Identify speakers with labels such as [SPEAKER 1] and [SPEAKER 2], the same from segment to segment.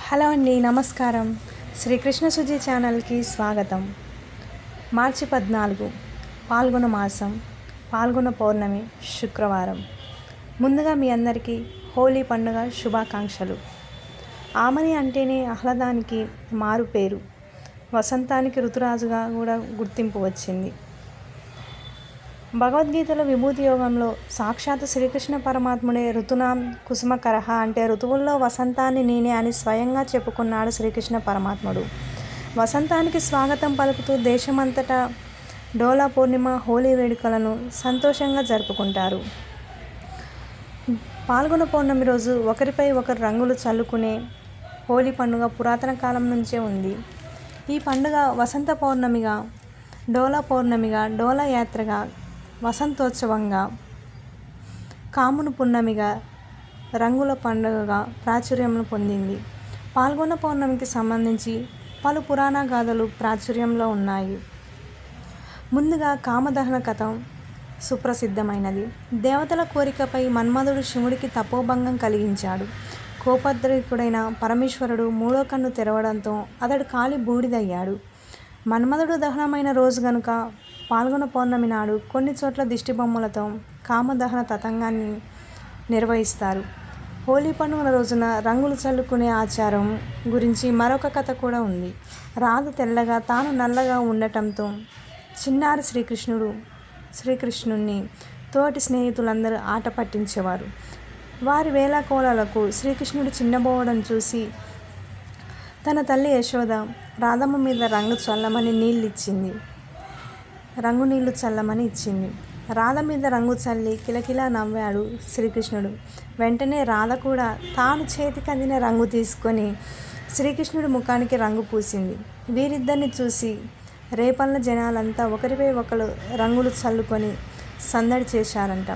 [SPEAKER 1] Hello అండి, నమస్కారం. శ్రీకృష్ణ సుజీ ఛానల్కి స్వాగతం. మార్చి 14 పాల్గొన మాసం, పాల్గొన పౌర్ణమి, శుక్రవారం. ముందుగా మీ అందరికీ హోలీ పండుగ శుభాకాంక్షలు. ఆమని అంటేనే ఆహ్లాదానికి మారు పేరు. వసంతానికి ఋతురాజుగా కూడా గుర్తింపు వచ్చింది. భగవద్గీతలో విభూతి యోగంలో సాక్షాత్ శ్రీకృష్ణ పరమాత్ముడే ఋతునాం కుసుమకరః అంటే ఋతువుల్లో వసంతాన్ని నేనే అని స్వయంగా చెప్పుకున్నాడు శ్రీకృష్ణ పరమాత్ముడు. వసంతానికి స్వాగతం పలుకుతూ దేశమంతటా డోలా పూర్ణిమ, హోలీ వేడుకలను సంతోషంగా జరుపుకుంటారు. పాల్గొన పౌర్ణమి రోజు ఒకరిపై ఒకరు రంగులు చల్లుకునే హోలీ పండుగ పురాతన కాలం నుంచే ఉంది. ఈ పండుగ వసంత పౌర్ణమిగా, డోలా పౌర్ణమిగా, డోలా యాత్రగా, వసంతోత్సవంగా, కామును పున్నమిగా, రంగుల పండుగగా ప్రాచుర్యం పొందింది. పాల్గొన పౌర్ణమికి సంబంధించి పలు పురాణ గాథలు ప్రాచుర్యంలో ఉన్నాయి. ముందుగా కామదహన కథ సుప్రసిద్ధమైనది. దేవతల కోరికపై మన్మధుడు శివుడికి తపోభంగం కలిగించాడు. కోపోద్రేకుడైన పరమేశ్వరుడు మూడో కన్ను తెరవడంతో అతడు కాలి బూడిదయ్యాడు. మన్మధుడు దహనమైన రోజు గనుక పాల్గొన పౌర్ణమి నాడు కొన్ని చోట్ల దిష్టిబొమ్మలతో కామదహన తతంగాన్ని నిర్వహిస్తారు. హోలీ పండుగ రోజున రంగులు చల్లుకునే ఆచారం గురించి మరొక కథ కూడా ఉంది. రాధ తెల్లగా, తాను నల్లగా ఉండటంతో చిన్నారి శ్రీకృష్ణుణ్ణి తోటి స్నేహితులందరూ ఆట పట్టించేవారు. వారి వేళాకోళాలకు శ్రీకృష్ణుడు చిన్నబోవడం చూసి తన తల్లి యశోద రాధమ్మ మీద రంగు నీళ్లు చల్లమని ఇచ్చింది. రాధ మీద రంగు చల్లి కిలకిలా నవ్వాడు శ్రీకృష్ణుడు. వెంటనే రాధ కూడా తాను చేతికి అందిన రంగు తీసుకొని శ్రీకృష్ణుడి ముఖానికి రంగు పూసింది. వీరిద్దరిని చూసి రేపల్ల జనాలంతా ఒకరిపై ఒకరు రంగులు చల్లుకొని సందడి చేశారంట.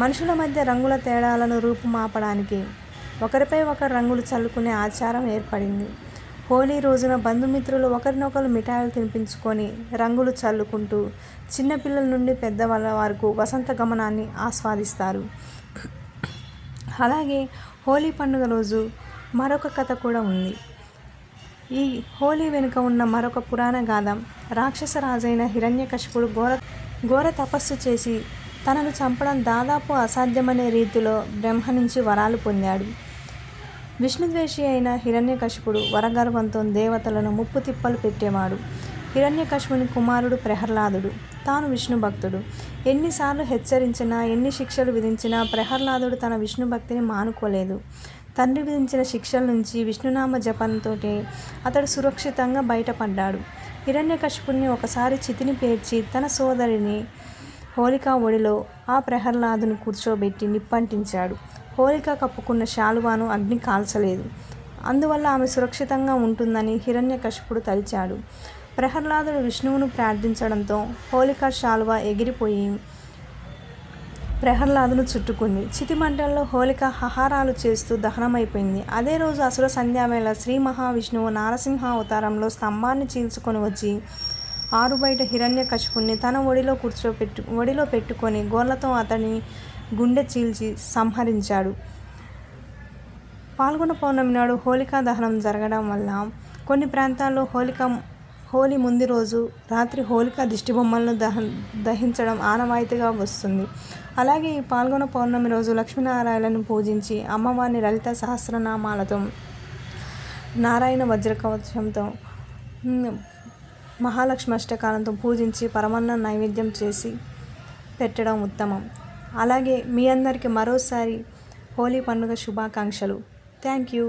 [SPEAKER 1] మనుషుల మధ్య రంగుల తేడాలను రూపుమాపడానికి ఒకరిపై ఒకరు రంగులు చల్లుకునే ఆచారం ఏర్పడింది. హోలీ రోజున బంధుమిత్రులు ఒకరినొకరు మిఠాయిలు తినిపించుకొని రంగులు చల్లుకుంటూ చిన్నపిల్లల నుండి పెద్దవాళ్ళ వరకు వసంత గమనాన్ని ఆస్వాదిస్తారు. అలాగే హోలీ పండుగ రోజు మరొక కథ కూడా ఉంది. ఈ హోలీ వెనుక ఉన్న మరొక పురాణ గాథ, రాక్షస రాజైన హిరణ్యకశిపుడు ఘోర తపస్సు చేసి తనను చంపడం దాదాపు అసాధ్యమనే రీతిలో బ్రహ్మ నుంచి వరాలు పొందాడు. విష్ణుద్వేషి అయిన హిరణ్యకశిపుడు వరగర్వంతో దేవతలను ముప్పు తిప్పలు పెట్టేవాడు. హిరణ్యకశిపుని కుమారుడు ప్రహ్లాదుడు. తాను విష్ణు భక్తుడు. ఎన్నిసార్లు హెచ్చరించినా, ఎన్ని శిక్షలు విధించినా ప్రహ్లాదుడు తన విష్ణు భక్తిని మానుకోలేదు. తండ్రి విధించిన శిక్షల నుంచి విష్ణునామ జపంతోటే అతడు సురక్షితంగా బయటపడ్డాడు. హిరణ్యకశిపుణ్ణి ఒకసారి చితిని పేర్చి తన సోదరిని హోలికా ఒడిలో ఆ ప్రహ్లాదుని కూర్చోబెట్టి నిప్పంటించాడు. హోలిక కప్పుకున్న శాలువాను అగ్ని కాల్చలేదు. అందువల్ల ఆమె సురక్షితంగా ఉంటుందని హిరణ్యకశిపుడు తలిచాడు. ప్రహ్లాదుడు విష్ణువును ప్రార్థించడంతో హోలిక శాలువా ఎగిరిపోయి ప్రహ్లాదును చుట్టుకుంది. చితిమంటల్లో హోలిక హాహారాలు చేస్తూ దహనమైపోయింది. అదే రోజు అసుర సంధ్యావేళ శ్రీ మహావిష్ణువు నారసింహ అవతారంలో స్తంభాన్ని చీల్చుకొని వచ్చి ఆరుబయట హిరణ్యకశిపుణ్ణి తన ఒడిలో పెట్టుకొని గోర్లతో అతని గుండె చీల్చి సంహరించాడు. పాల్గొన పౌర్ణమి నాడు హోలికా దహనం జరగడం వల్ల కొన్ని ప్రాంతాల్లో హోలీ ముందు రోజు రాత్రి హోలికా దిష్టిబొమ్మలను దహించడం ఆనవాయితీగా వస్తుంది. అలాగే ఈ పాల్గొన పౌర్ణమి రోజు లక్ష్మీనారాయణను పూజించి అమ్మవారిని లలిత సహస్రనామాలతో, నారాయణ వజ్రకవచంతో, మహాలక్ష్మి అష్టకాలంతో పూజించి పరమాన్న నైవేద్యం చేసి పెట్టడం ఉత్తమం. అలాగే మీ అందరికీ మరోసారి హోలీ పండుగ శుభాకాంక్షలు. Thank you.